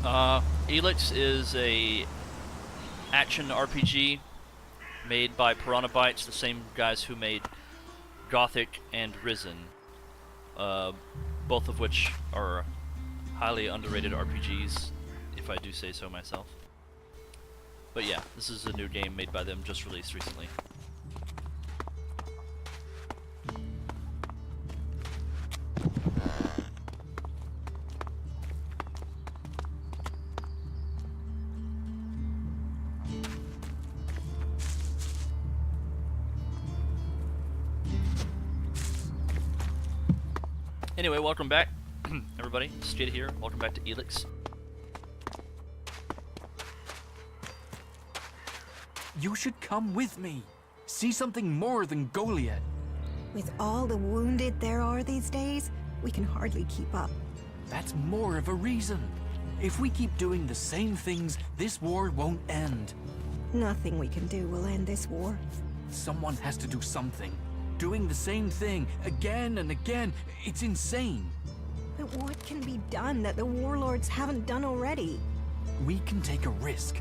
Elex is a action RPG made by Piranha Bytes, the same guys who made Gothic and Risen, both of which are highly underrated RPGs, if I do say so myself. But yeah, this is a new game made by them, just released recently. Anyway, welcome back, everybody. Skidd here. Welcome back to Elex. You should come with me. See something more than Goliath. With all the wounded there are these days, we can hardly keep up. That's more of a reason. If we keep doing the same things, this war won't end. Nothing we can do will end this war. Someone has to do something. Doing the same thing again and again, it's insane. But what can be done that the warlords haven't done already? We can take a risk.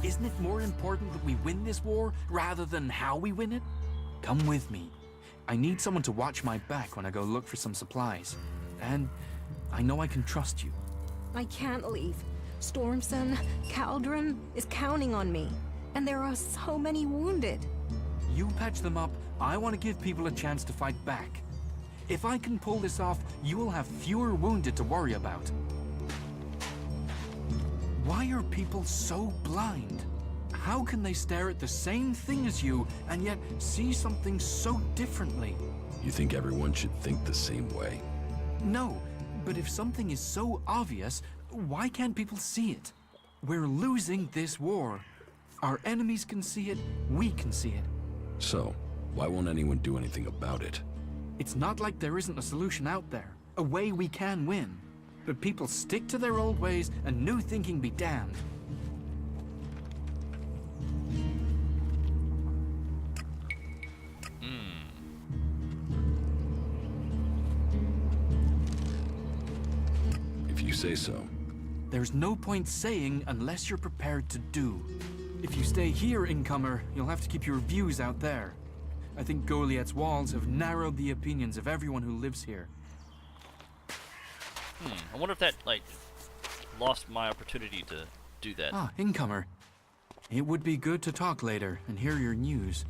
Isn't it more important that we win this war rather than how we win it? Come with me. I need someone to watch my back when I go look for some supplies. And I know I can trust you. I can't leave. Stormson, Caldron is counting on me. And there are so many wounded. You patch them up. I want to give people a chance to fight back. If I can pull this off, you will have fewer wounded to worry about. Why are people so blind? How can they stare at the same thing as you and yet see something so differently? You think everyone should think the same way? No, but if something is so obvious, why can't people see it? We're losing this war. Our enemies can see it, we can see it. So, why won't anyone do anything about it? It's not like there isn't a solution out there, a way we can win. But people stick to their old ways and new thinking be damned. If you say so. There's no point saying unless you're prepared to do. If you stay here, incomer, you'll have to keep your views out there. I think Goliath's walls have narrowed the opinions of everyone who lives here. I wonder if that, like, lost my opportunity to do that. Ah, incomer. It would be good to talk later and hear your news.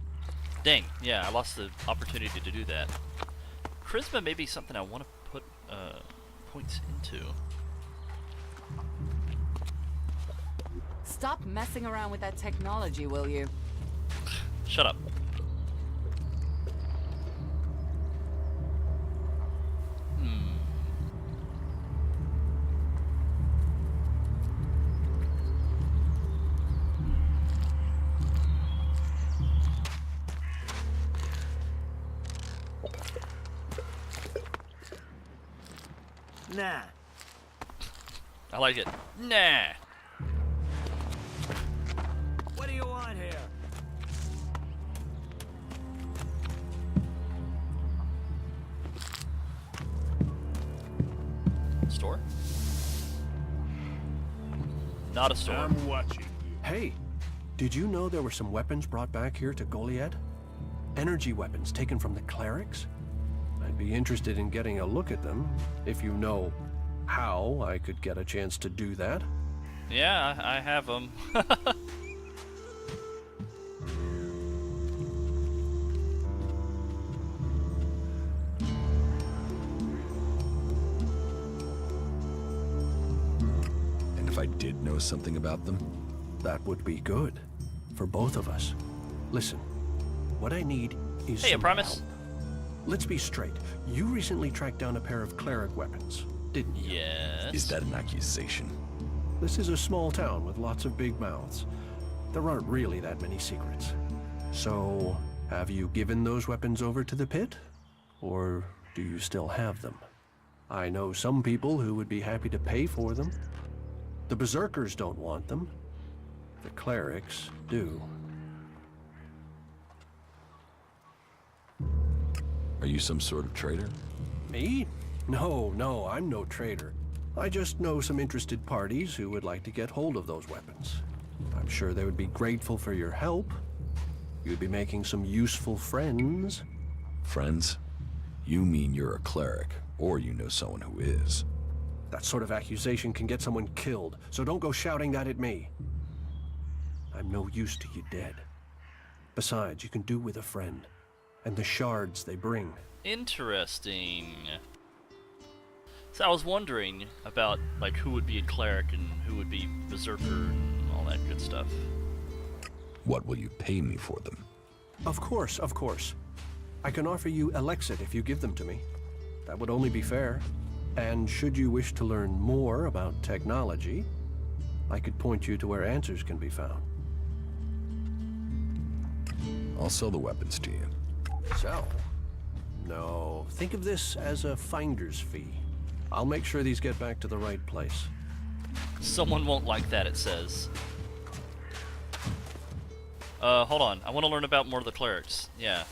Dang, yeah, I lost the opportunity to do that. Charisma may be something I want to put points into. Stop messing around with that technology, will you? Shut up. Nah. I like it. Nah. What do you want here? Store? Not a store. I'm watching you. Hey, did you know there were some weapons brought back here to Goliath? Energy weapons taken from the clerics? I'd be interested in getting a look at them, if you know how I could get a chance to do that. Yeah, I have them. And if I did know something about them? That would be good, for both of us. Listen, what I need is Hey, I some promise. help. Let's be straight. You recently tracked down a pair of cleric weapons, didn't you? Yes. Is that an accusation? This is a small town with lots of big mouths. There aren't really that many secrets. So, have you given those weapons over to the pit? Or do you still have them? I know some people who would be happy to pay for them. The berserkers don't want them. The clerics do. Are you some sort of traitor? Me? No, I'm no traitor. I just know some interested parties who would like to get hold of those weapons. I'm sure they would be grateful for your help. You'd be making some useful friends. Friends? You mean you're a cleric, or you know someone who is. That sort of accusation can get someone killed, so don't go shouting that at me. I'm no use to you dead. Besides, you can do with a friend, and the shards they bring. Interesting. So I was wondering about, like, who would be a cleric and who would be berserker and all that good stuff. What will you pay me for them? Of course, of course. I can offer you Elex if you give them to me. That would only be fair. And should you wish to learn more about technology, I could point you to where answers can be found. I'll sell the weapons to you. Sell? No, think of this as a finder's fee. I'll make sure these get back to the right place. Someone won't like that, it says. Hold on. I want to learn about more of the clerics. Yeah.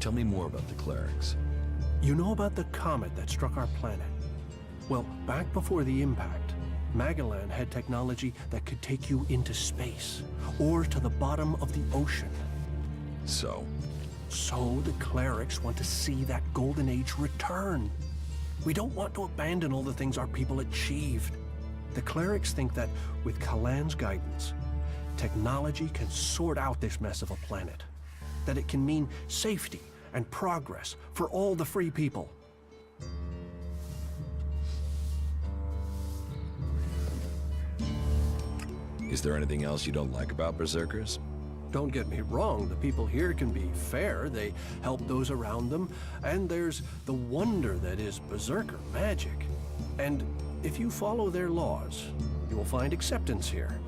Tell me more about the clerics. You know about the comet that struck our planet? Well, back before the impact, Magellan had technology that could take you into space, or to the bottom of the ocean. So The clerics want to see that golden age return. We don't want to abandon all the things our people achieved. The clerics think that with Kalan's guidance, technology can sort out this mess of a planet. That it can mean safety and progress for all the free people. Is there anything else you don't like about berserkers? Don't get me wrong, the people here can be fair, they help those around them, and there's the wonder that is berserker magic. And if you follow their laws, you will find acceptance here,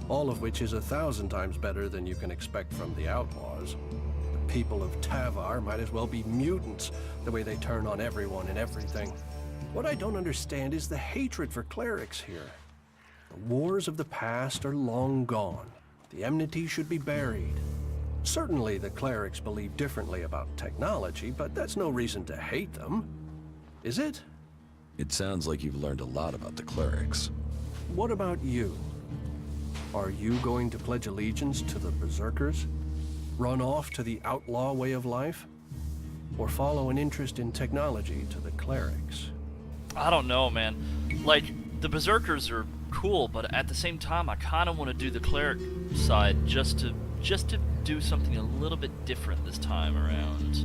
all of which is 1,000 times better than you can expect from the outlaws. The people of Tavar might as well be mutants, the way they turn on everyone and everything. What I don't understand is the hatred for clerics here. The wars of the past are long gone. The enmity should be buried. Certainly the clerics believe differently about technology, but that's no reason to hate them. Is it? It sounds like you've learned a lot about the clerics. What about you? Are you going to pledge allegiance to the berserkers? Run off to the outlaw way of life? Or follow an interest in technology to the clerics? I don't know, man. Like, the berserkers are cool, but at the same time, I kind of want to do the cleric side just to do something a little bit different this time around.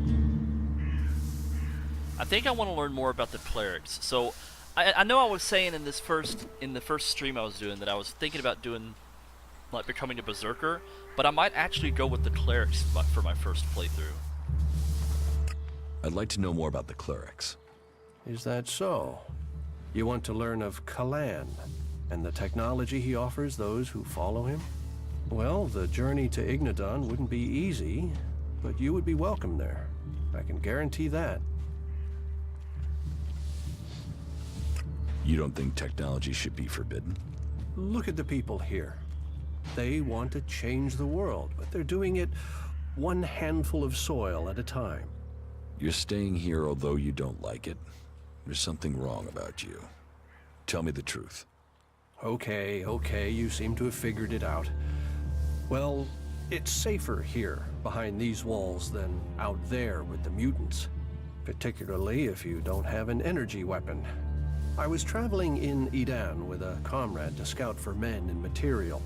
I think I want to learn more about the clerics. So, I know I was saying in the first stream I was doing that I was thinking about doing, like, becoming a berserker, but I might actually go with the clerics for my first playthrough. I'd like to know more about the clerics. Is that so? You want to learn of Kalan and the technology he offers those who follow him? Well, the journey to Ignadon wouldn't be easy, but you would be welcome there. I can guarantee that. You don't think technology should be forbidden? Look at the people here. They want to change the world, but they're doing it one handful of soil at a time. You're staying here although you don't like it. There's something wrong about you. Tell me the truth. Okay, you seem to have figured it out. Well, it's safer here, behind these walls, than out there with the mutants. Particularly if you don't have an energy weapon. I was traveling in Edan with a comrade to scout for men and material.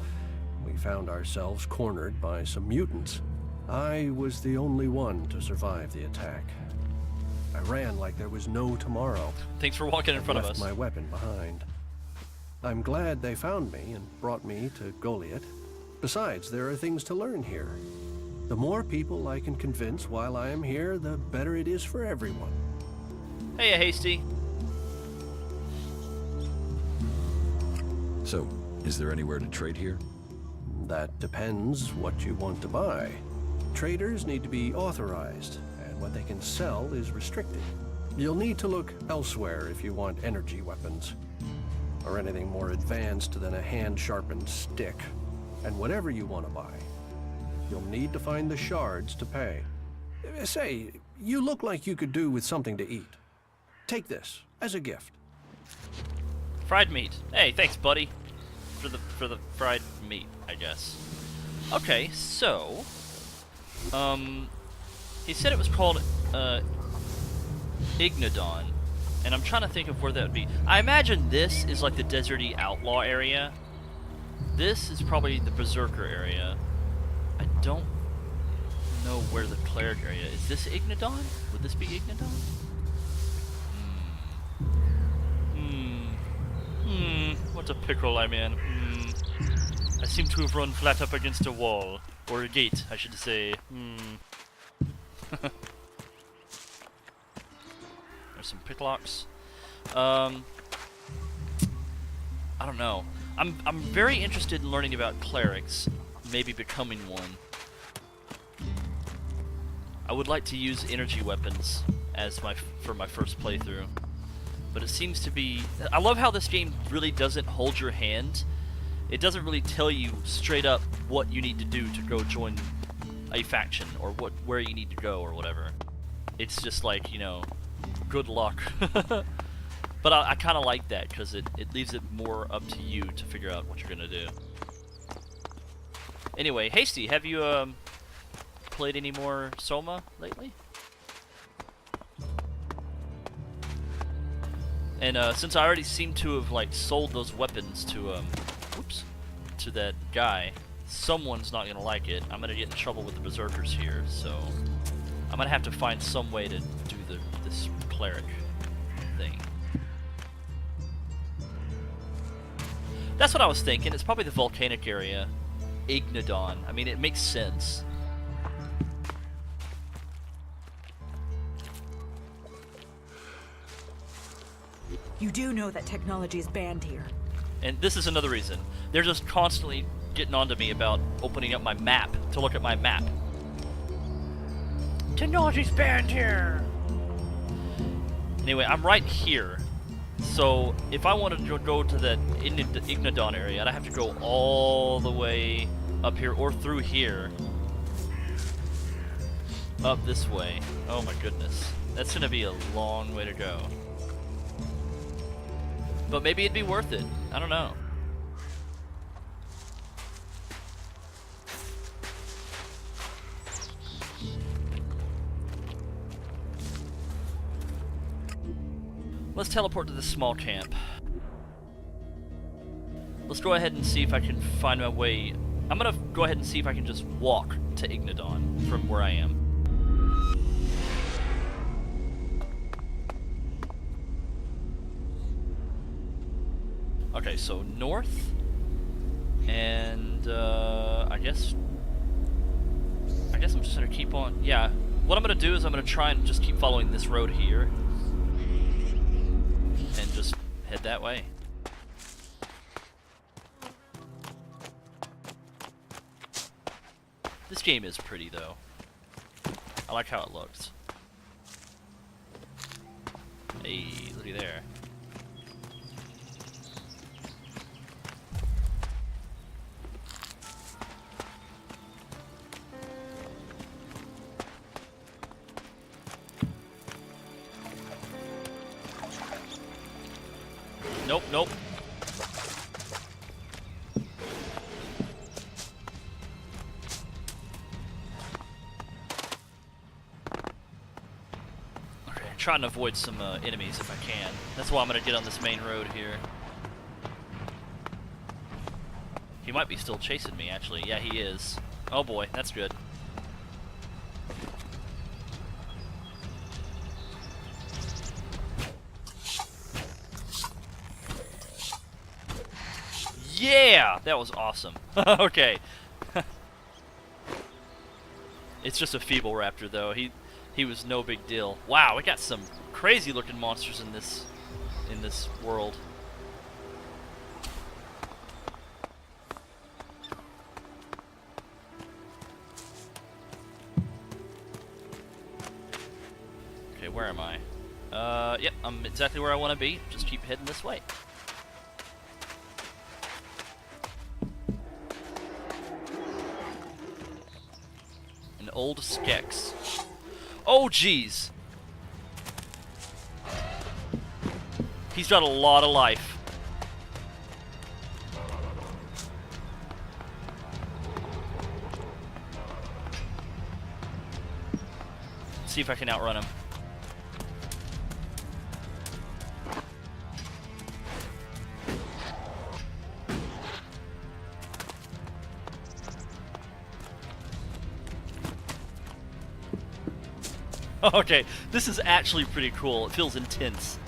We found ourselves cornered by some mutants. I was the only one to survive the attack. I ran like there was no tomorrow. Thanks for walking in front of us. Left my weapon behind. I'm glad they found me and brought me to Goliath. Besides, there are things to learn here. The more people I can convince while I am here, the better it is for everyone. Hey, Hasty. So, is there anywhere to trade here? That depends what you want to buy. Traders need to be authorized, and what they can sell is restricted. You'll need to look elsewhere if you want energy weapons, or anything more advanced than a hand-sharpened stick. And whatever you want to buy, you'll need to find the shards to pay. Say, you look like you could do with something to eat. Take this as a gift. Fried meat. Hey, thanks, buddy, for the fried meat, I guess. Okay, so, he said it was called Ignodon, and I'm trying to think of where that would be. I imagine this is like the deserty outlaw area. This is probably the Berserker area. I don't know where the cleric area is. This Ignodon? Would this be Ignodon? What a pickle I'm in. I seem to have run flat up against a wall. Or a gate, I should say. There's some picklocks. I don't know. I'm very interested in learning about clerics, maybe becoming one. I would like to use energy weapons as for my first playthrough, but it seems to be. I love how this game really doesn't hold your hand. It doesn't really tell you straight up what you need to do to go join a faction or where you need to go or whatever. It's just like, you know, good luck. But I kind of like that because it leaves it more up to you to figure out what you're gonna do. Anyway, Hasty, have you played any more Soma lately? And since I already seem to have like sold those weapons to to that guy, someone's not gonna like it. I'm gonna get in trouble with the berserkers here, so I'm gonna have to find some way to do this cleric thing. That's what I was thinking. It's probably the volcanic area, Ignodon. I mean, it makes sense. You do know that technology is banned here. And this is another reason. They're just constantly getting onto me about opening up my map to look at my map. Technology's banned here! Anyway, I'm right here. So, if I wanted to go to the Ignodon area, I'd have to go all the way up here, or through here. Up this way. Oh my goodness. That's gonna be a long way to go. But maybe it'd be worth it. I don't know. Let's teleport to this small camp. Let's go ahead and see if I can find my way. I'm gonna go ahead and see if I can just walk to Ignodon from where I am. Okay, so north, and I guess I'm just gonna keep on. Yeah, what I'm gonna do is I'm gonna try and just keep following this road here, and just head that way. This game is pretty though. I like how it looks. Hey, looky there. Nope, nope. Okay, I'm trying to avoid some enemies if I can. That's why I'm gonna get on this main road here. He might be still chasing me, actually. Yeah, he is. Oh boy, that's good. Yeah! That was awesome. Okay. It's just a feeble raptor, though. He was no big deal. Wow, we got some crazy-looking monsters in this world. Okay, where am I? Yep, I'm exactly where I want to be. Just keep heading this way. Old Skex. Oh, jeez. He's got a lot of life. See if I can outrun him. Okay, this is actually pretty cool. It feels intense.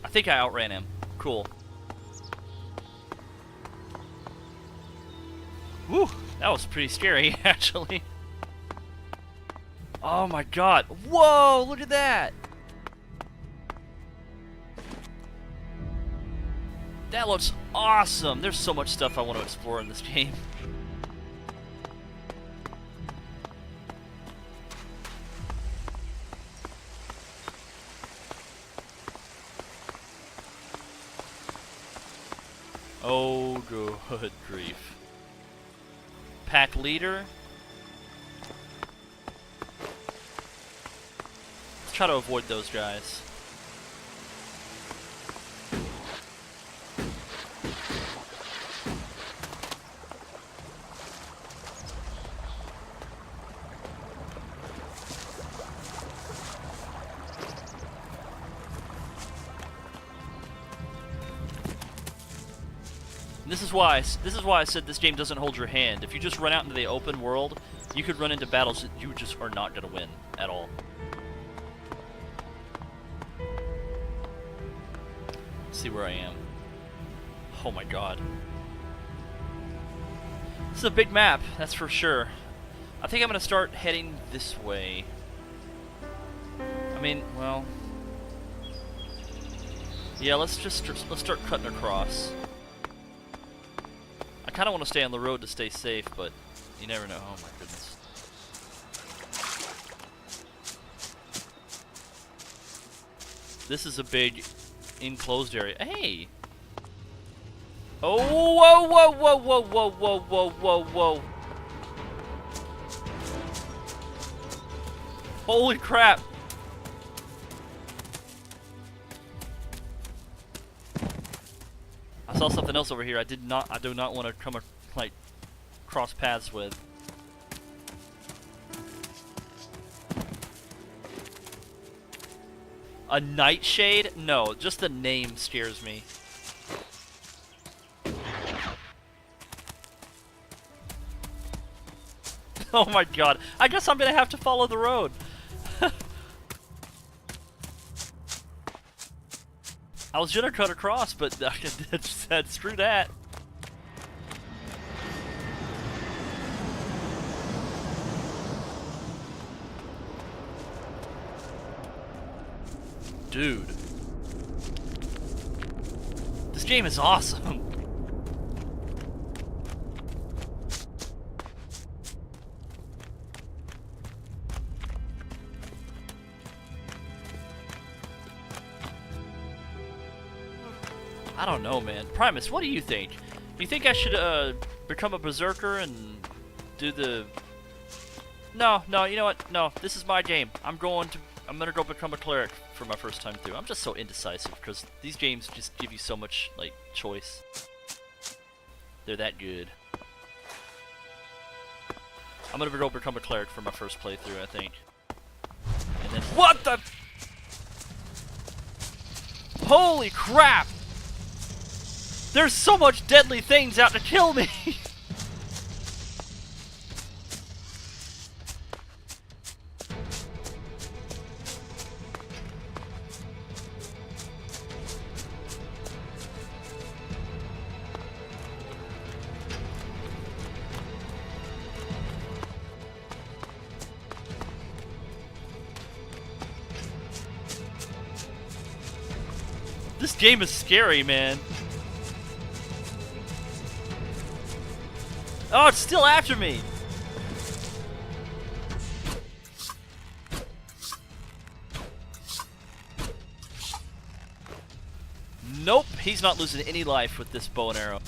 I think I outran him. Cool. Whew, that was pretty scary, actually. Oh my god. Whoa, look at that! That looks awesome! There's so much stuff I want to explore in this game. Oh, good grief. Pack leader. Let's try to avoid those guys. This is why I said this game doesn't hold your hand. If you just run out into the open world, you could run into battles that you just are not going to win at all. Let's see where I am. Oh my god. This is a big map, that's for sure. I think I'm going to start heading this way. I mean, well... yeah, let's start cutting across. I kind of want to stay on the road to stay safe, but you never know. Oh my goodness. This is a big enclosed area. Hey! Oh, whoa, whoa, whoa, whoa, whoa, whoa, whoa, whoa, whoa. Holy crap! I saw something else over here. I do not want to come cross paths with. A nightshade? No, just the name scares me. Oh my god. I guess I'm gonna have to follow the road. I was gonna cut across, but I said screw that. Dude. This game is awesome. I don't know, man. Primus, what do you think? You think I should become a berserker and do the... No, you know what? No, this is my game. I'm gonna go become a cleric for my first time through. I'm just so indecisive because these games just give you so much like choice. They're that good. I'm gonna go become a cleric for my first playthrough, I think. And then what the? Holy crap! There's so much deadly things out to kill me! game is scary, man. Oh, it's still after me. Nope, he's not losing any life with this bow and arrow.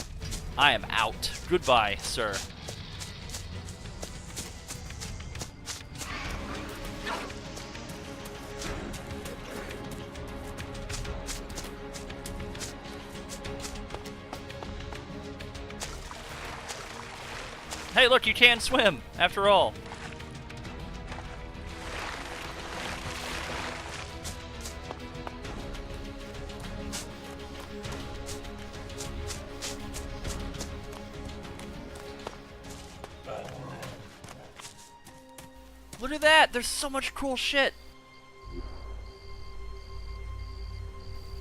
I am out. Goodbye, sir. Hey, look, you can swim, after all. Look at that! There's so much cool shit!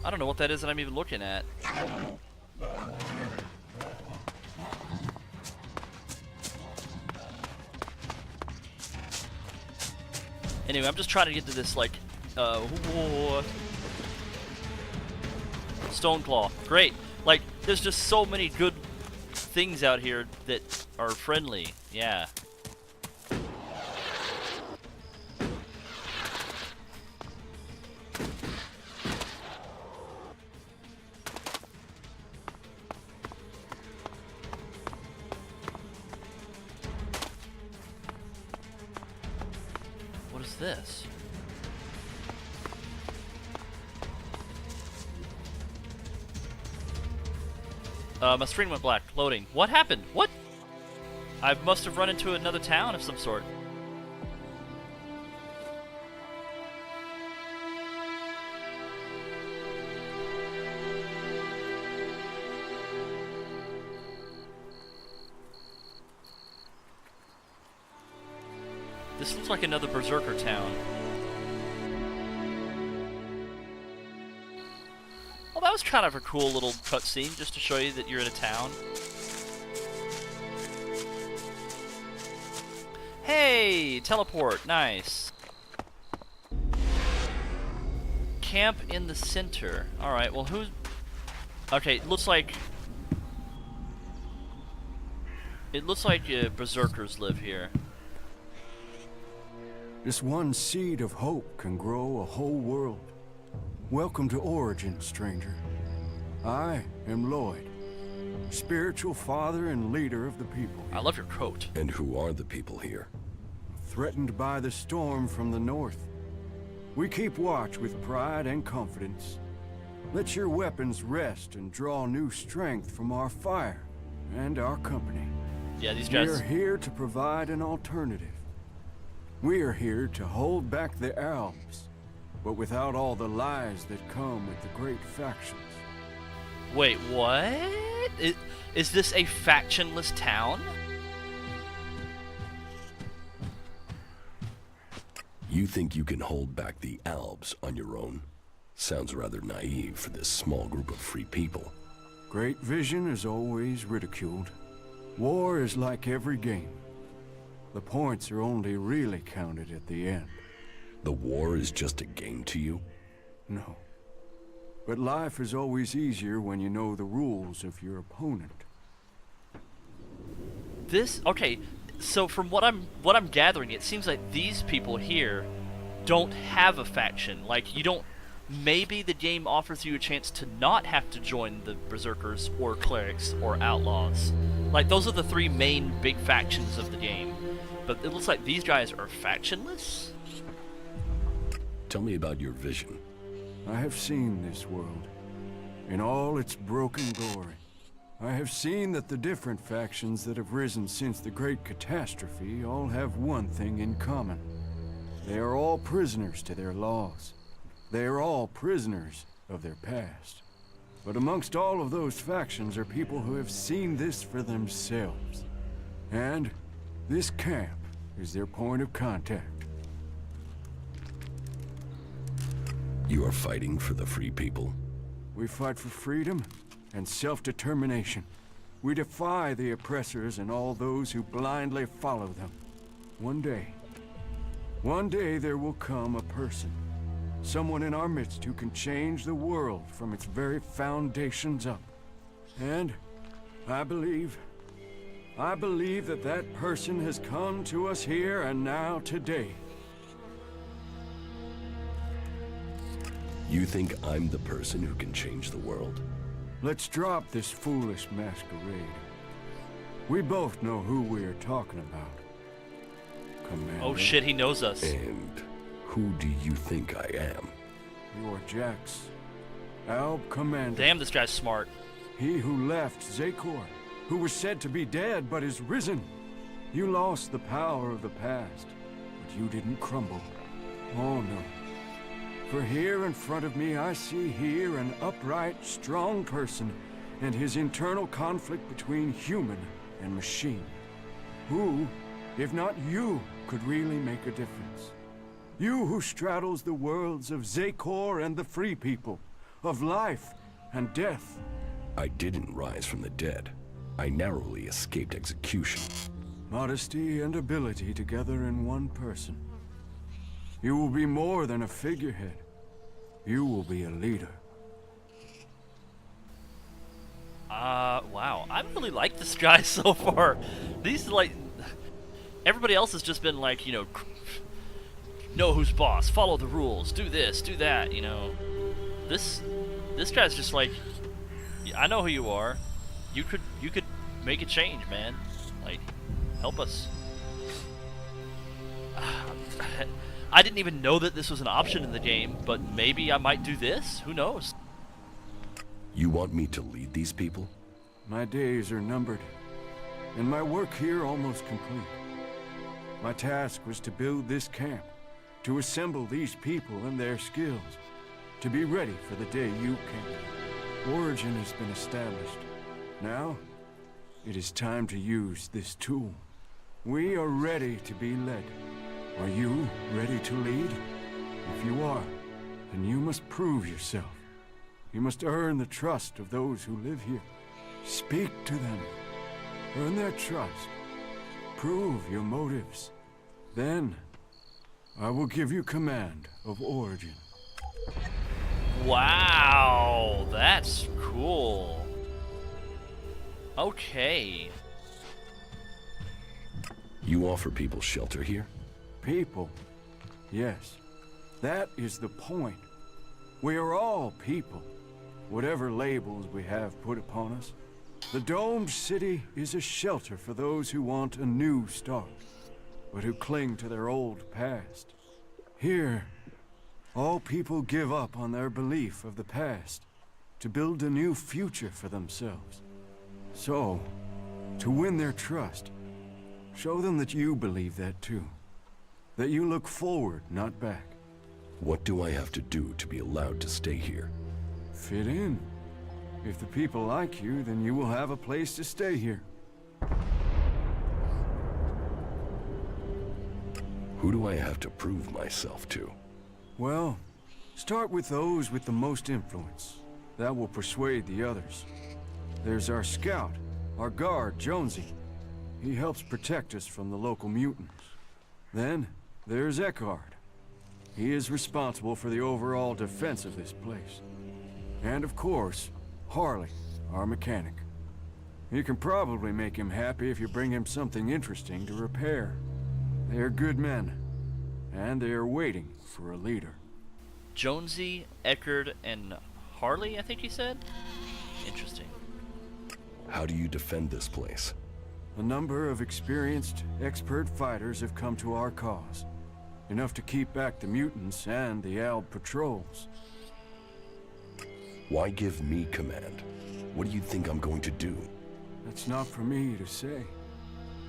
I don't know what that is that I'm even looking at. Anyway, I'm just trying to get to this, like, Stone Claw. Great. Like, there's just so many good things out here that are friendly. Yeah. What is this? My screen went black. Loading. What happened? What? I must have run into another town of some sort. This looks like another Berserker town. Well, that was kind of a cool little cutscene, just to show you that you're in a town. Hey! Teleport! Nice. Camp in the center. Alright, well who's... Okay, it looks like... Berserkers live here. Just one seed of hope can grow a whole world. Welcome to Origin, stranger. I am Lloyd, spiritual father and leader of the people. I love your coat. And who are the people here? Threatened by the storm from the north. We keep watch with pride and confidence. Let your weapons rest and draw new strength from our fire and our company. Yeah, these guys... We are here to provide an alternative. We are here to hold back the Alps, but without all the lies that come with the great factions. Wait, what? Is this a factionless town? You think you can hold back the Alps on your own? Sounds rather naive for this small group of free people. Great vision is always ridiculed. War is like every game. The points are only really counted at the end. The war is just a game to you? No. But life is always easier when you know the rules of your opponent. Okay, so from what I'm gathering, it seems like these people here don't have a faction. Like, you don't... Maybe the game offers you a chance to not have to join the Berserkers or Clerics or Outlaws. Like, those are the three main big factions of the game. But it looks like these guys are factionless? Tell me about your vision. I have seen this world in all its broken glory. I have seen that the different factions that have risen since the Great Catastrophe all have one thing in common. They are all prisoners to their laws. They are all prisoners of their past. But amongst all of those factions are people who have seen this for themselves. And this camp is their point of contact. You are fighting for the free people? We fight for freedom and self-determination. We defy the oppressors and all those who blindly follow them. One day there will come a person, Someone in our midst who can change the world from its very foundations up. And I believe that that person has come to us here and now today. You think I'm the person who can change the world? Let's drop this foolish masquerade. We both know who we are talking about. Commander. Oh shit, he knows us. And who do you think I am? You're Jax, Alb Commander. Damn, this guy's smart. He who left Zakor, who was said to be dead but is risen. You lost the power of the past, but you didn't crumble. Oh no. For here in front of me I see here an upright, strong person and his internal conflict between human and machine. Who, if not you, could really make a difference? You who straddles the worlds of Zakor and the Free People, of life and death. I didn't rise from the dead. I narrowly escaped execution. Modesty and ability together in one person. You will be more than a figurehead. You will be a leader. Wow. I really like this guy so far. These, like... Everybody else has just been like, you know who's boss, follow the rules, do this, do that, you know. This guy's just like, I know who you are. You could make a change, man. Like, help us. I didn't even know that this was an option in the game, but maybe I might do this? Who knows? You want me to lead these people? My days are numbered, and my work here almost complete. My task was to build this camp, to assemble these people and their skills, to be ready for the day you came. Origin has been established. Now, it is time to use this tool. We are ready to be led. Are you ready to lead? If you are, then you must prove yourself. You must earn the trust of those who live here. Speak to them. Earn their trust. Prove your motives. Then, I will give you command of Origin. Wow, that's cool. Okay. You offer people shelter here? People? Yes. That is the point. We are all people, whatever labels we have put upon us. The domed city is a shelter for those who want a new start, but who cling to their old past. Here, all people give up on their belief of the past to build a new future for themselves. So, to win their trust, show them that you believe that too. That you look forward, not back. What do I have to do to be allowed to stay here? Fit in. If the people like you, then you will have a place to stay here. Who do I have to prove myself to? Well, start with those with the most influence. That will persuade the others. There's our scout, our guard, Jonesy. He helps protect us from the local mutants. Then, there's Eckhart. He is responsible for the overall defense of this place. And of course, Harley, our mechanic. You can probably make him happy if you bring him something interesting to repair. They are good men, and they are waiting for a leader. Jonesy, Eckerd, and Harley, I think he said? Interesting. How do you defend this place? A number of experienced, expert fighters have come to our cause. Enough to keep back the mutants and the Alb patrols. Why give me command? What do you think I'm going to do? That's not for me to say.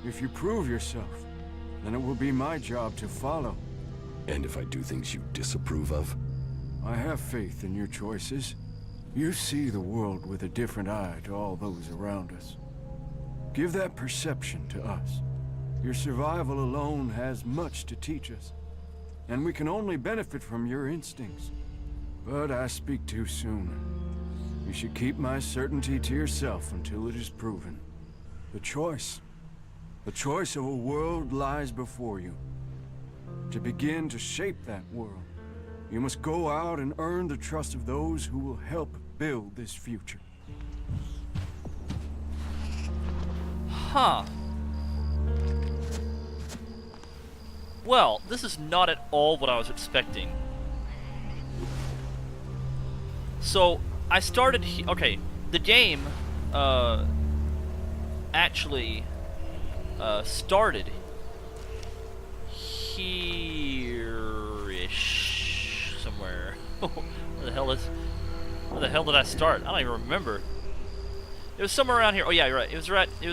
If you prove yourself, then it will be my job to follow. And if I do things you disapprove of? I have faith in your choices. You see the world with a different eye to all those around us. Give that perception to us. Your survival alone has much to teach us, and we can only benefit from your instincts. But I speak too soon. You should keep my certainty to yourself until it is proven. The choice of a world lies before you. To begin to shape that world, You must go out and earn the trust of those who will help build this future. Huh. Well, this is not at all what I was expecting. So, I started okay, the game, actually, started here-ish, somewhere. Where the hell did I start? I don't even remember. It was somewhere around here. Oh yeah, you're right. It was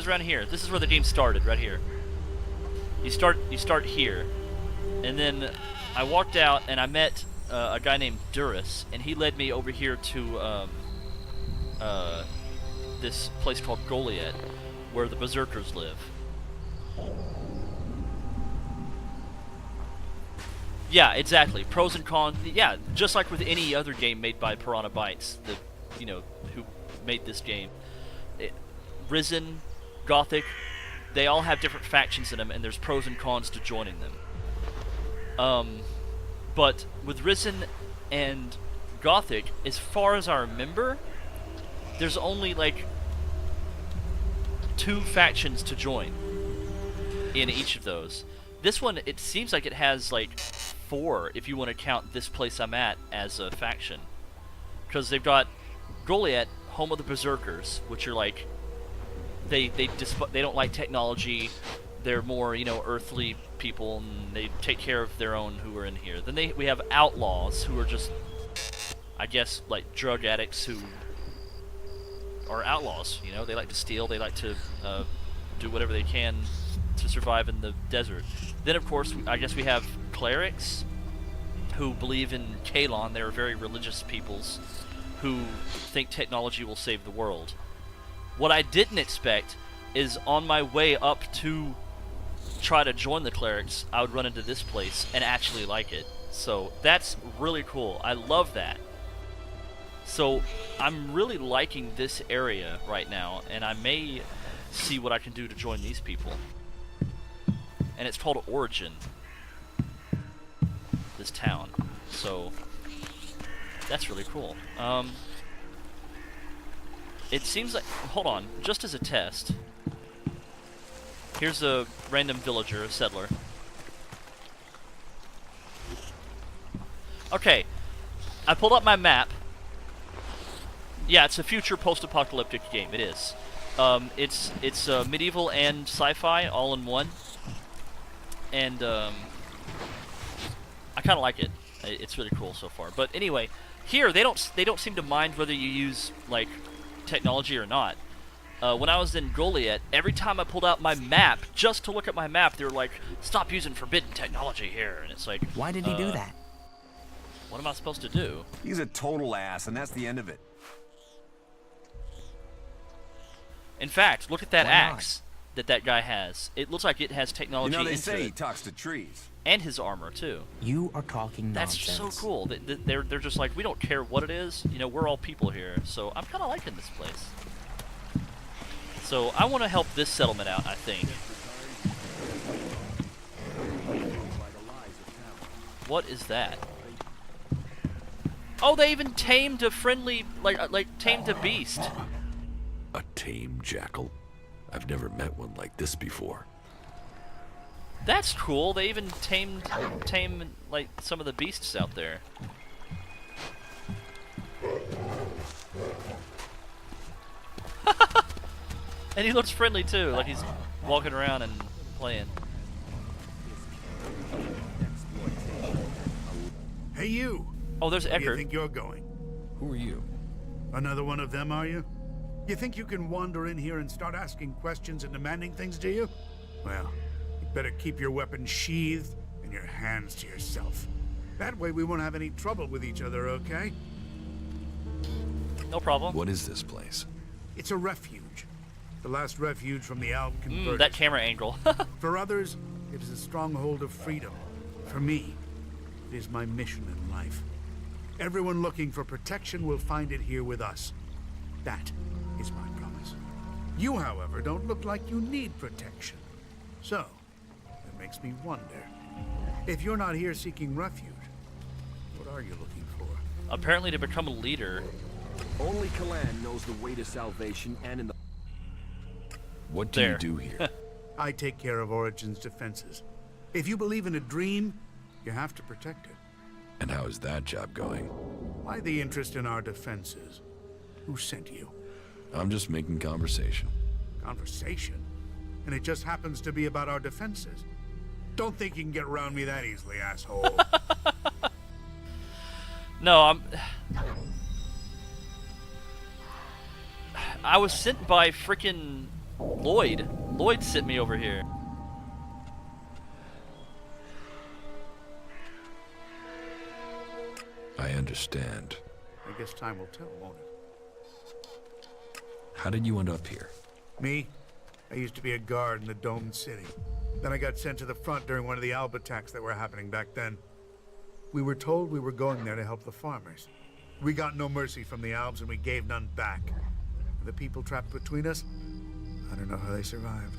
around here. This is where the game started, right here. You start here. And then I walked out and I met a guy named Duras, and he led me over here to this place called Goliath, where the Berserkers live. Yeah, exactly. Pros and cons. Yeah, just like with any other game made by Piranha Bytes, who made this game. Risen, Gothic, they all have different factions in them, and there's pros and cons to joining them. But with Risen and Gothic, as far as I remember, there's only like 2 factions to join in each of those. This one, it seems like it has like 4 if you want to count this place I'm at as a faction. Because they've got Goliath, home of the Berserkers, which are like they don't like technology. They're more, earthly people, and they take care of their own who are in here. Then we have outlaws, who are just, I guess, like drug addicts who are outlaws. They like to steal. They like to do whatever they can to survive in the desert. Then, of course, I guess we have clerics who believe in Kalon. They're very religious peoples who think technology will save the world. What I didn't expect is on my way up to try to join the clerics, I would run into this place and actually like it. So that's really cool. I love that. So I'm really liking this area right now, and I may see what I can do to join these people. And it's called Origin, this town. So that's really cool. It seems like, hold on, just as a test, here's a random villager, a settler. Okay, I pulled up my map. Yeah, it's a future post-apocalyptic game. It is. It's medieval and sci-fi all in one, and I kind of like it. It's really cool so far. But anyway, here they don't seem to mind whether you use like technology or not. When I was in Goliath, every time I pulled out my map just to look at my map, they were like, "Stop using forbidden technology here," and it's like, why did he do that? What am I supposed to do? He's a total ass, and that's the end of it. In fact, look at that axe that guy has. It looks like it has technology they into say he it. talks to trees. And his armor too. You are talking That's nonsense. so cool. They're just like, we don't care what it is. We're all people here. So I'm kind of liking this place. So I want to help this settlement out, I think. What is that? Oh, they even tamed a friendly, like tamed a beast. A tame jackal? I've never met one like this before. That's cool. They even tame like some of the beasts out there. And he looks friendly too, like he's walking around and playing. Hey, you. Oh, there's Where do you Eckert. think you're going? Who are you? Another one of them, are you? You think you can wander in here and start asking questions and demanding things, do you? Well, you better keep your weapons sheathed and your hands to yourself. That way we won't have any trouble with each other, okay? No problem. What is this place? It's a refuge. The last refuge from the Alb converters. That camera angle. For others, it is a stronghold of freedom. For me, it is my mission in life. Everyone looking for protection will find it here with us. That is my promise. You, however, don't look like you need protection. So, it makes me wonder. If you're not here seeking refuge, What are you looking for? Apparently to become a leader. Only Kalan knows the way to salvation and in the... What do There. you do here? I take care of Origin's defenses. If you believe in a dream, you have to protect it. And how is that job going? Why the interest in our defenses? Who sent you? I'm just making conversation. Conversation? And it just happens to be about our defenses. Don't think you can get around me that easily, asshole. No, I was sent by frickin' Lloyd. Lloyd sent me over here. I understand. I guess time will tell, won't it? How did you end up here? Me? I used to be a guard in the domed city. Then I got sent to the front during one of the Alb attacks that were happening back then. We were told we were going there to help the farmers. We got no mercy from the Albs and we gave none back. The people trapped between us, I don't know how they survived.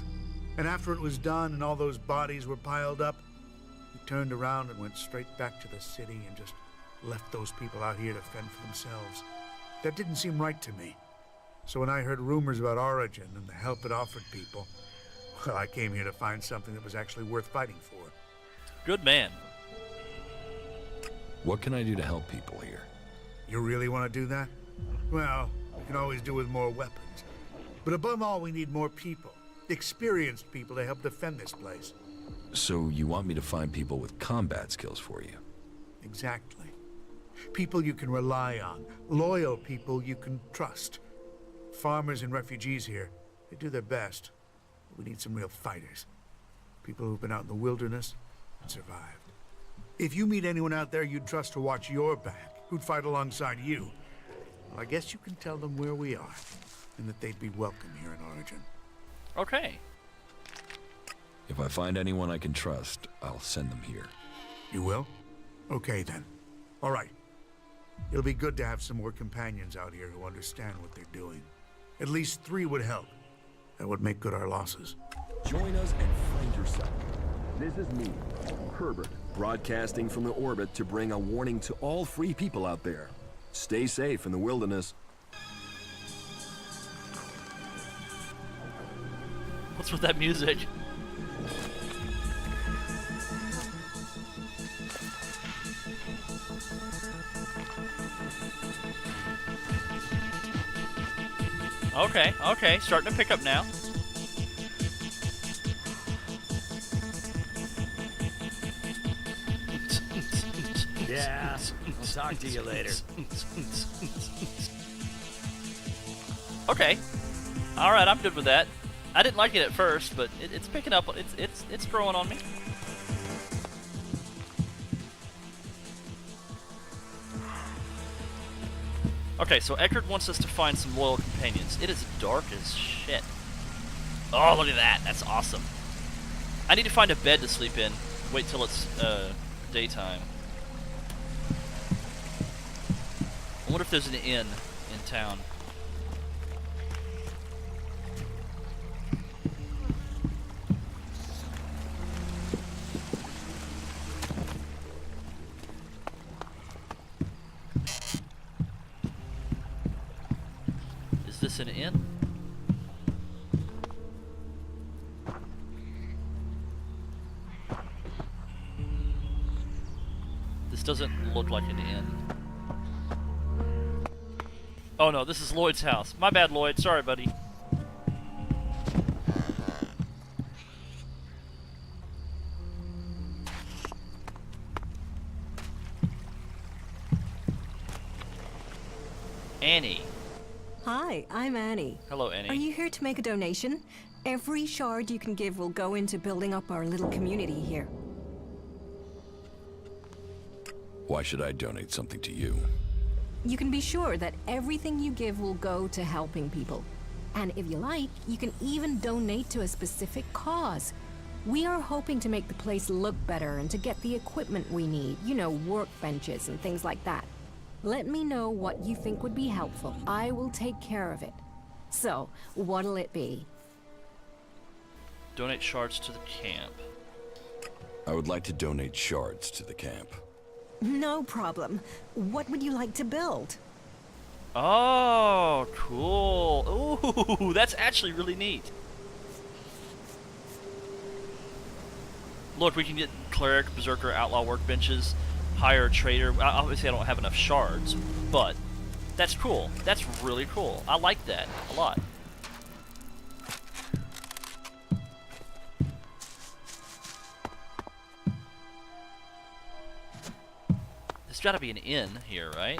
And after it was done and all those bodies were piled up, we turned around and went straight back to the city and just left those people out here to fend for themselves. That didn't seem right to me. So when I heard rumors about Origin and the help it offered people, well, I came here to find something that was actually worth fighting for. Good man. What can I do to help people here? You really want to do that? Well, we can always do with more weapons. But above all, we need more people. Experienced people to help defend this place. So you want me to find people with combat skills for you? Exactly. People you can rely on. Loyal people you can trust. Farmers and refugees here, they do their best. We need some real fighters. People who've been out in the wilderness and survived. If you meet anyone out there you'd trust to watch your back, who'd fight alongside you, well, I guess you can tell them where we are, and that they'd be welcome here in Origin. Okay. If I find anyone I can trust, I'll send them here. You will? Okay then. All right. It'll be good to have some more companions out here who understand what they're doing. At least 3 would help. That would make good our losses. Join us and find yourself. This is me, Herbert, broadcasting from the orbit to bring a warning to all free people out there. Stay safe in the wilderness. What's with that music? Okay, okay, starting to pick up now. Yeah, I'll talk to you later. Okay. All right, I'm good with that. I didn't like it at first, but it's picking up. It's growing on me. Okay, so Eckert wants us to find some loyal companions. It is dark as shit. Oh, look at that. That's awesome. I need to find a bed to sleep in. Wait till it's daytime. I wonder if there's an inn in town. Is this an inn? This doesn't look like an inn. Oh no, this is Lloyd's house. My bad, Lloyd. Sorry, buddy. Annie. Hi, I'm Annie. Hello, Annie. Are you here to make a donation? Every shard you can give will go into building up our little community here. Why should I donate something to you? You can be sure that everything you give will go to helping people. And if you like, you can even donate to a specific cause. We are hoping to make the place look better and to get the equipment we need. You know, workbenches and things like that. Let me know what you think would be helpful. I will take care of it. So, what'll it be? Donate shards to the camp. I would like to donate shards to the camp. No problem. What would you like to build? Oh, cool. Ooh, that's actually really neat. Look, we can get cleric, berserker, outlaw workbenches, hire a trader. Obviously, I don't have enough shards, but that's cool. That's really cool. I like that a lot. There's got to be an inn here, right?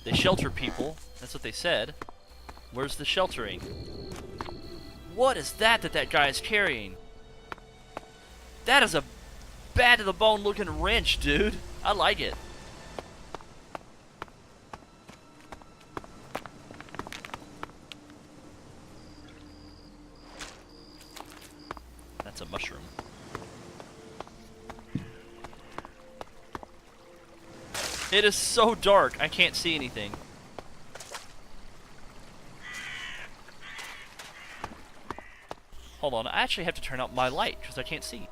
They shelter people. That's what they said. Where's the sheltering? What is that that guy is carrying? That is a bad to the bone looking wrench, dude. I like it. That's a mushroom. It is so dark, I can't see anything. Hold on, I actually have to turn out my light because I can't see.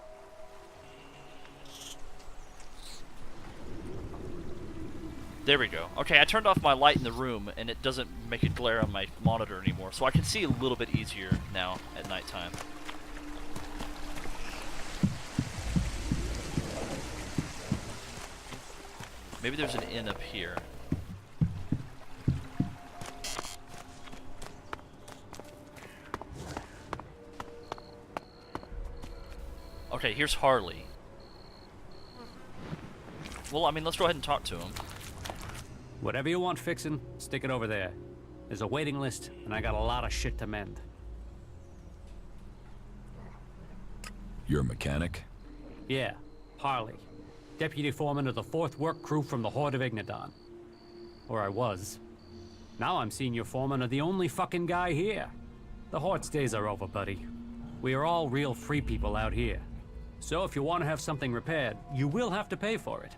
There we go. Okay, I turned off my light in the room and it doesn't make it glare on my monitor anymore, so I can see a little bit easier now at nighttime. Maybe there's an inn up here. Okay, here's Harley. Well, I mean, let's go ahead and talk to him. Whatever you want fixing, stick it over there. There's a waiting list, and I got a lot of shit to mend. You're a mechanic? Yeah, Harley. Deputy foreman of the 4th work crew from the Horde of Ignadon. Or I was. Now I'm senior foreman of the only fucking guy here. The Horde's days are over, buddy. We are all real free people out here. So if you want to have something repaired, you will have to pay for it.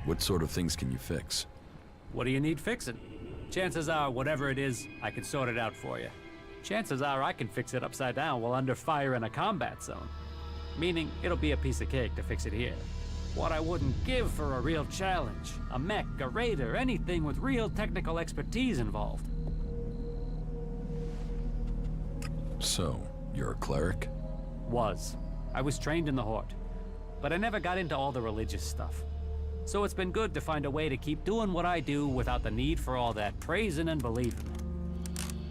What sort of things can you fix? What do you need fixing? Chances are, whatever it is, I can sort it out for you. Chances are I can fix it upside down while under fire in a combat zone. Meaning, it'll be a piece of cake to fix it here. What I wouldn't give for a real challenge. A mech, a raider, anything with real technical expertise involved. So, you're a cleric? Was. I was trained in the Horde. But I never got into all the religious stuff. So it's been good to find a way to keep doing what I do without the need for all that praising and believing.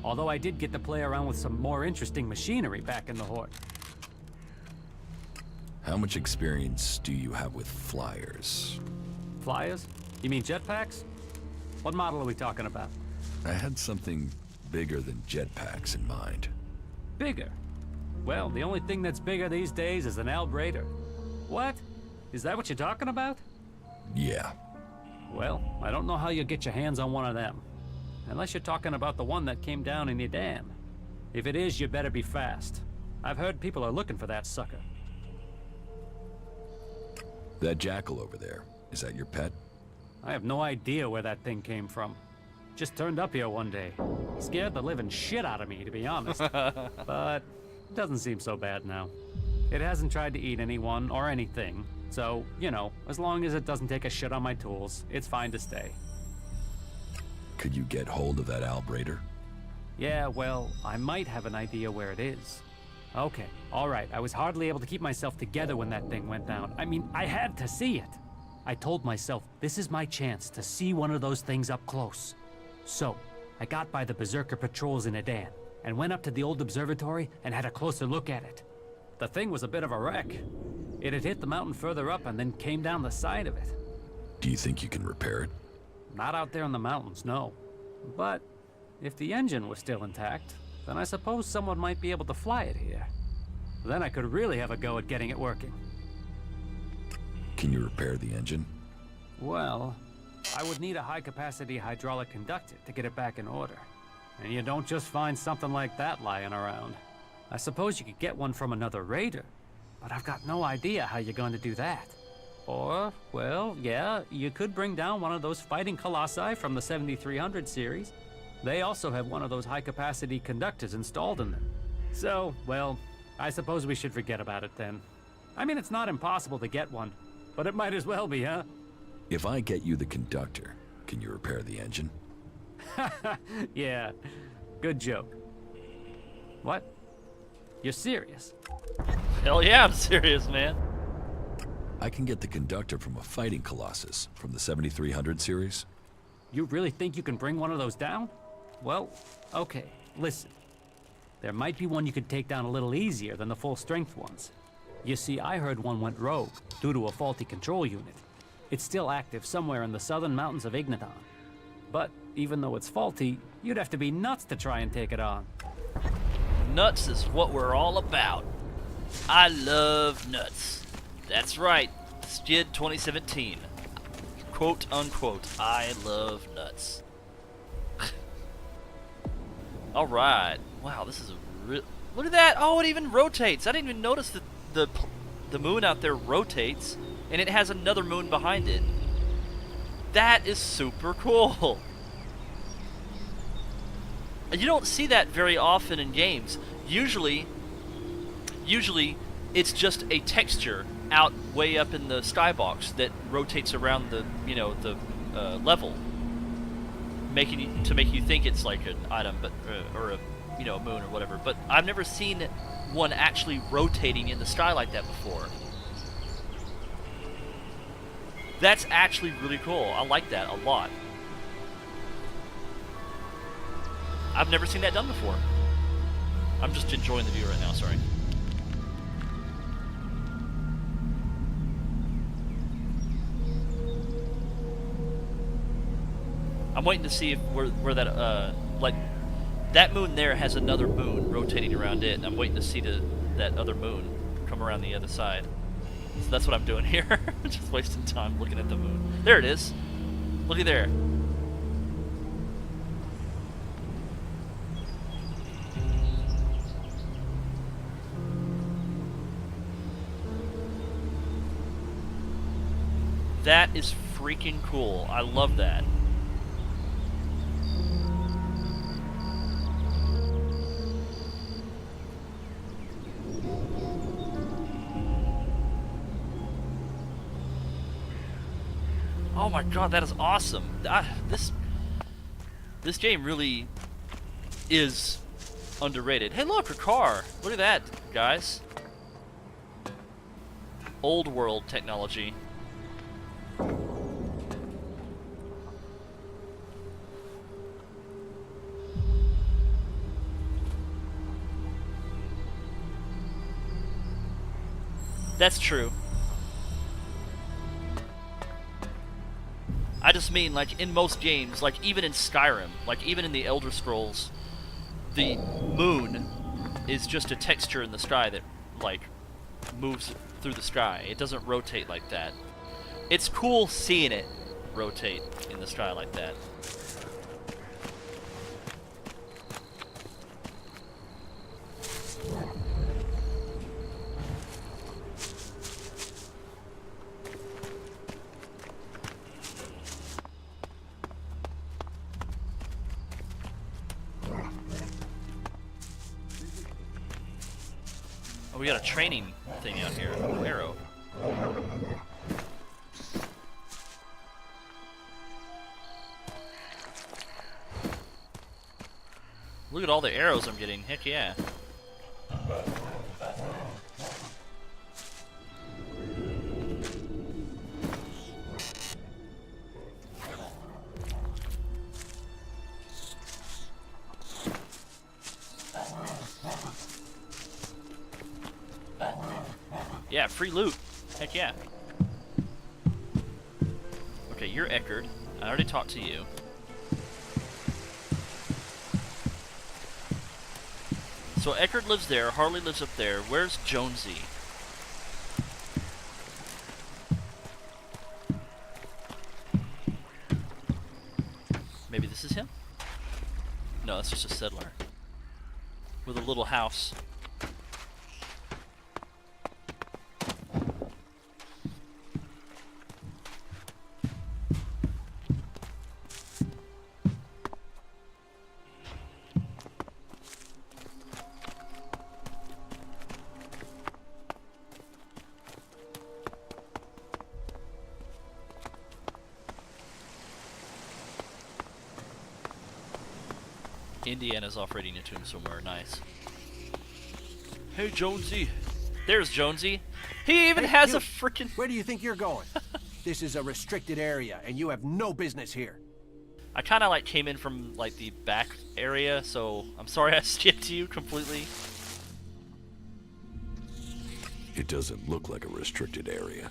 Although I did get to play around with some more interesting machinery back in the Horde. How much experience do you have with flyers? Flyers? You mean jetpacks? What model are we talking about? I had something bigger than jetpacks in mind. Bigger? Well, the only thing that's bigger these days is an Albrader. What? Is that what you're talking about? Yeah. Well, I don't know how you'll get your hands on one of them. Unless you're talking about the one that came down in your dam. If it is, you better be fast. I've heard people are looking for that sucker. That jackal over there, is that your pet? I have no idea where that thing came from. Just turned up here one day. Scared the living shit out of me, to be honest. But it doesn't seem so bad now. It hasn't tried to eat anyone or anything. So, you know, as long as it doesn't take a shit on my tools, it's fine to stay. Could you get hold of that Albrader? Yeah, well, I might have an idea where it is. Okay, alright, I was hardly able to keep myself together when that thing went down. I mean, I had to see it. I told myself, this is my chance to see one of those things up close. So, I got by the Berserker patrols in Adan, and went up to the old observatory and had a closer look at it. The thing was a bit of a wreck. It had hit the mountain further up and then came down the side of it. Do you think you can repair it? Not out there in the mountains, no. But if the engine was still intact, then I suppose someone might be able to fly it here. Then I could really have a go at getting it working. Can you repair the engine? Well, I would need a high-capacity hydraulic conductor to get it back in order. And you don't just find something like that lying around. I suppose you could get one from another raider, but I've got no idea how you're going to do that. Or, well, yeah, you could bring down one of those fighting colossi from the 7300 series. They also have one of those high-capacity conductors installed in them. So, well, I suppose we should forget about it then. I mean, it's not impossible to get one, but it might as well be, huh? If I get you the conductor, can you repair the engine? Yeah, good joke. What? You're serious? Hell yeah, I'm serious, man. I can get the conductor from a fighting Colossus from the 7300 series. You really think you can bring one of those down? Well, okay, listen. There might be one you could take down a little easier than the full-strength ones. You see, I heard one went rogue due to a faulty control unit. It's still active somewhere in the southern mountains of Igniton. But even though it's faulty, you'd have to be nuts to try and take it on. Nuts is what we're all about. I love nuts. That's right, Skidd 2017. Quote unquote, I love nuts. Alright. Wow, this is a real... Look at that! Oh, it even rotates! I didn't even notice that the moon out there rotates, and it has another moon behind it. That is super cool! You don't see that very often in games. Usually it's just a texture out way up in the skybox that rotates around the, you know, the level, to make you think it's like an item, but or a, you know, a moon or whatever. But I've never seen one actually rotating in the sky like that before. That's actually really cool. I like that a lot. I've never seen that done before. I'm just enjoying the view right now, sorry. I'm waiting to see if where that like that moon there has another moon rotating around it, and I'm waiting to see that other moon come around the other side. So that's what I'm doing here. Just wasting time looking at the moon. There it is. Looky there. That is freaking cool. I love that. Oh my god, that is awesome. This game really is underrated. Hey look, a car. Look at that, guys. Old world technology. That's true. I just mean, like, in most games, like, even in Skyrim, like, even in the Elder Scrolls, the moon is just a texture in the sky that, like, moves through the sky. It doesn't rotate like that. It's cool seeing it rotate in the sky like that. We got a training thing out here. Arrow. Look at all the arrows I'm getting. Heck yeah. Yeah, free loot. Heck yeah. Okay, you're Eckerd. I already talked to you. So Eckerd lives there, Harley lives up there. Where's Jonesy? Maybe this is him? No, that's just a settler. With a little house. Indiana's off raiding a tomb somewhere. Nice. Hey, Jonesy. There's Jonesy. He even has a freaking... Where do you think you're going? This is a restricted area, and you have no business here. I kind of like came in from like the back area, so I'm sorry I skipped you completely. It doesn't look like a restricted area.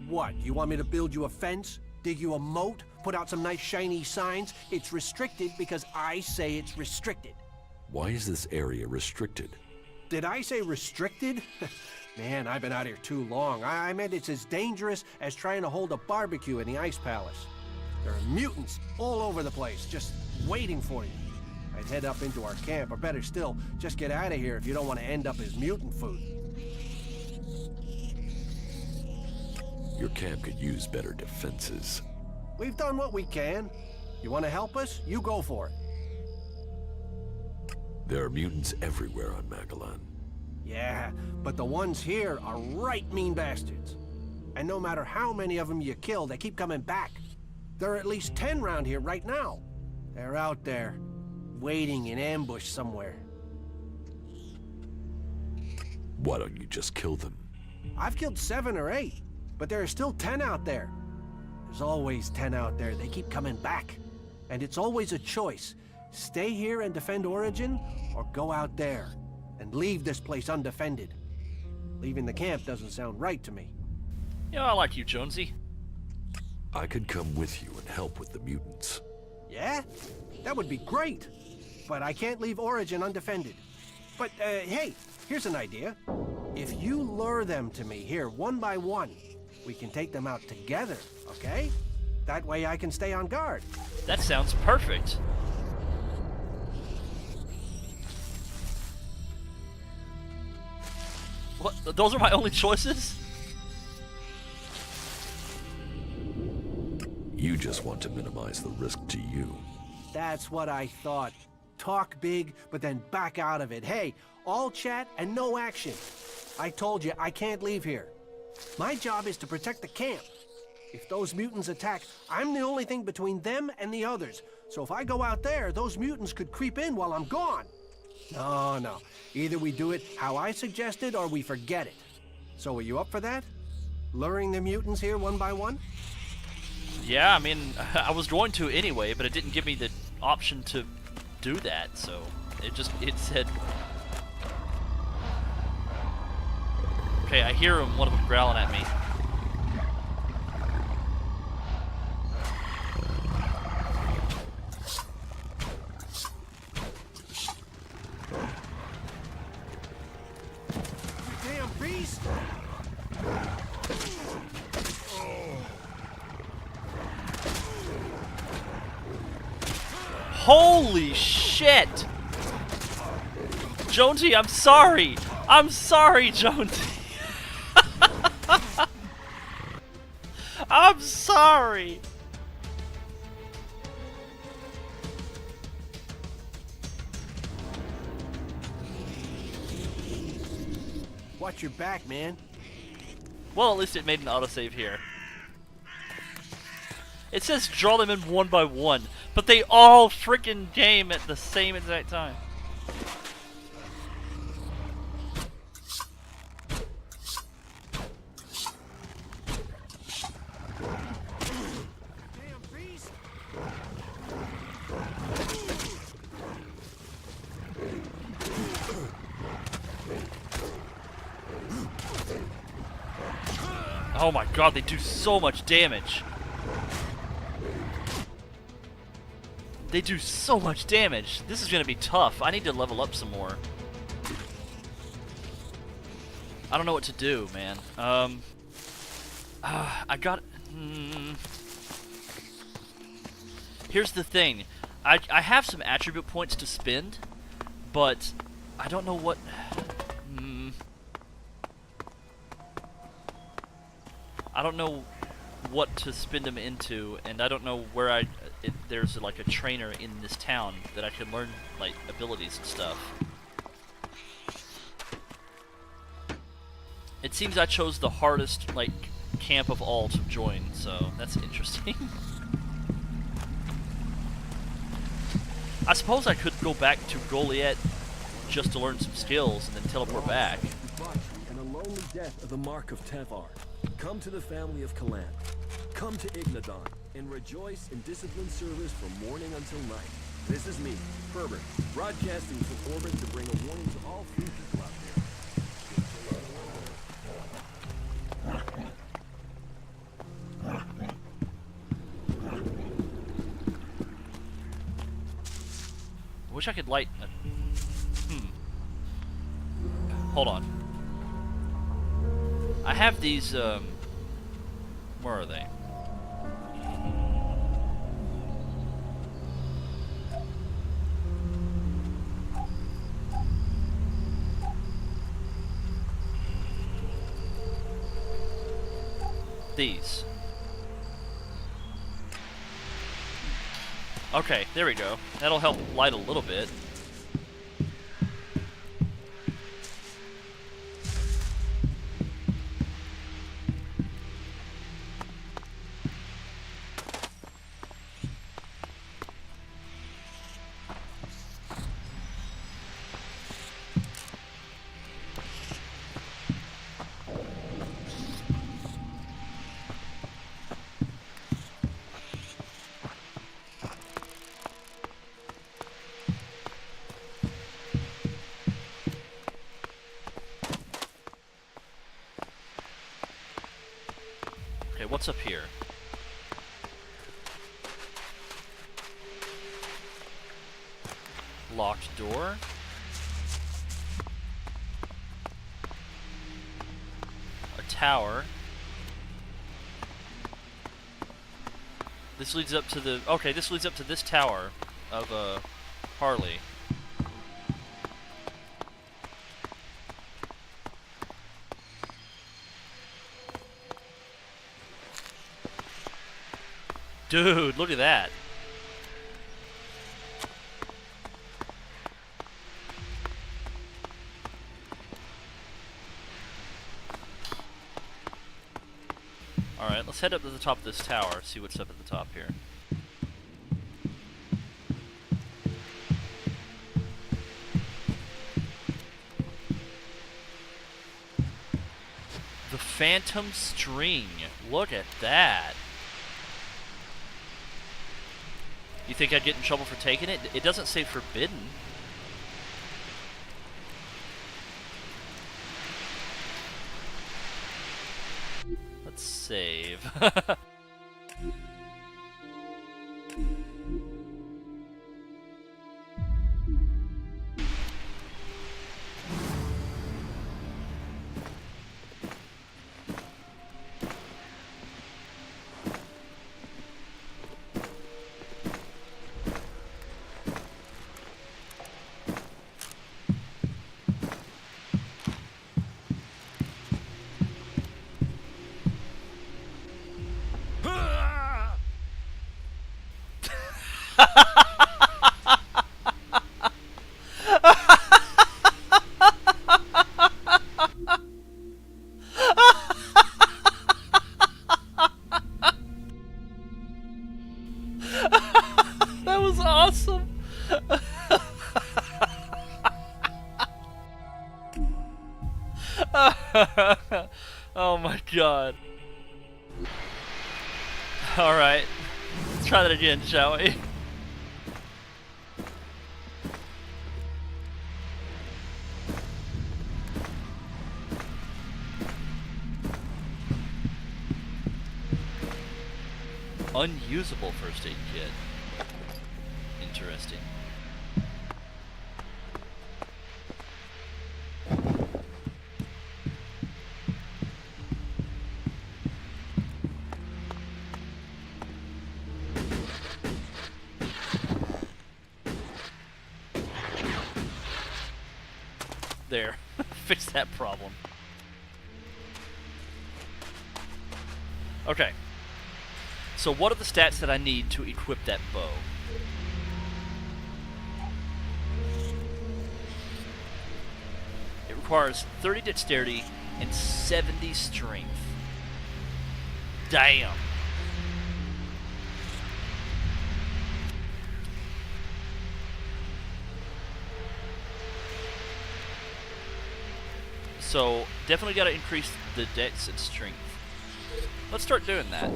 What, you want me to build you a fence? Dig you a moat? Put out some nice shiny signs? It's restricted because I say it's restricted. Why is this area restricted? Did I say restricted? Man, I've been out here too long. I meant it's as dangerous as trying to hold a barbecue in the Ice Palace. There are mutants all over the place, just waiting for you. I'd head up into our camp, or better still, just get out of here if you don't want to end up as mutant food. Your camp could use better defenses. We've done what we can. You want to help us? You go for it. There are mutants everywhere on Magellan. Yeah, but the ones here are right mean bastards. And no matter how many of them you kill, they keep coming back. There are at least 10 around here right now. They're out there, waiting in ambush somewhere. Why don't you just kill them? I've killed 7 or 8, but there are still 10 out there. There's always 10 out there. They keep coming back. And it's always a choice. Stay here and defend Origin, or go out there and leave this place undefended. Leaving the camp doesn't sound right to me. You know, I like you, Jonesy. I could come with you and help with the mutants. Yeah? That would be great. But I can't leave Origin undefended. But, hey, here's an idea. If you lure them to me here one by one, we can take them out together, okay? That way I can stay on guard. That sounds perfect. What? Those are my only choices? You just want to minimize the risk to you. That's what I thought. Talk big, but then back out of it. Hey, all chat and no action. I told you, I can't leave here. My job is to protect the camp. If those mutants attack, I'm the only thing between them and the others. So if I go out there, those mutants could creep in while I'm gone. No. Either we do it how I suggested or we forget it. So are you up for that? Luring the mutants here one by one? Yeah, I mean, I was going to anyway, but it didn't give me the option to do that, so it said... Okay, I hear one of them growling at me. Damn beast! Holy shit! Jonesy, I'm sorry! I'm sorry, Jonesy! I'm sorry! Watch your back, man. Well, at least it made an autosave here. It says draw them in one by one, but they all freaking came at the same exact time. Oh my god, they do so much damage. They do so much damage. This is gonna be tough. I need to level up some more. I don't know what to do, man. I got... Here's the thing. I have some attribute points to spend, but I don't know what... I don't know what to spend them into, and I don't know where there's like a trainer in this town that I can learn like abilities and stuff. It seems I chose the hardest like camp of all to join, so that's interesting. I suppose I could go back to Goliath just to learn some skills and then teleport back. And a lonely death of the Mark of Tevar. Come to the family of Kalan. Come to Ignadon and rejoice in disciplined service from morning until night. This is me, Herbert, broadcasting from orbit to bring a warning to all free people out there. I wish I could light a... Hold on. I have these, where are they? These. Okay, there we go. That'll help light a little bit. Okay, what's up here? Locked door. A tower. This leads up to the... Okay, this leads up to this tower of, Harley. Dude, look at that. Alright, let's head up to the top of this tower, see what's up at the top here. The Phantom String. Look at that. You think I'd get in trouble for taking it? It doesn't say forbidden. Let's save. That was awesome. Oh my god. Alright. Let's try that again, shall we? Unusable first aid kit. Interesting. There. Fix that problem. Okay. So what are the stats that I need to equip that bow? It requires 30 dexterity and 70 strength. Damn. So definitely got to increase the dex and strength. Let's start doing that.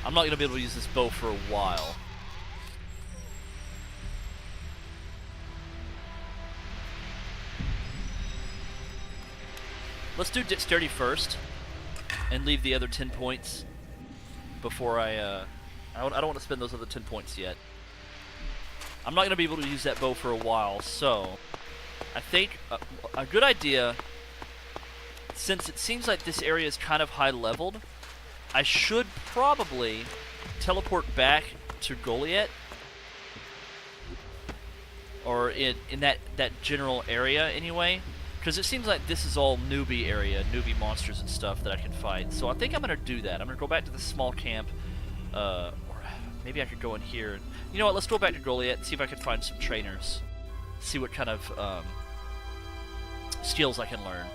I'm not going to be able to use this bow for a while. Let's do dexterity first, and leave the other 10 points before I don't want to spend those other 10 points yet. I'm not going to be able to use that bow for a while, so I think a good idea, since it seems like this area is kind of high leveled, I should probably teleport back to Goliath, or in that general area anyway. Because it seems like this is all newbie area, newbie monsters and stuff that I can fight. So I think I'm going to do that. I'm going to go back to the small camp. Or maybe I could go in here. You know what, let's go back to Goliath and see if I can find some trainers. See what kind of skills I can learn.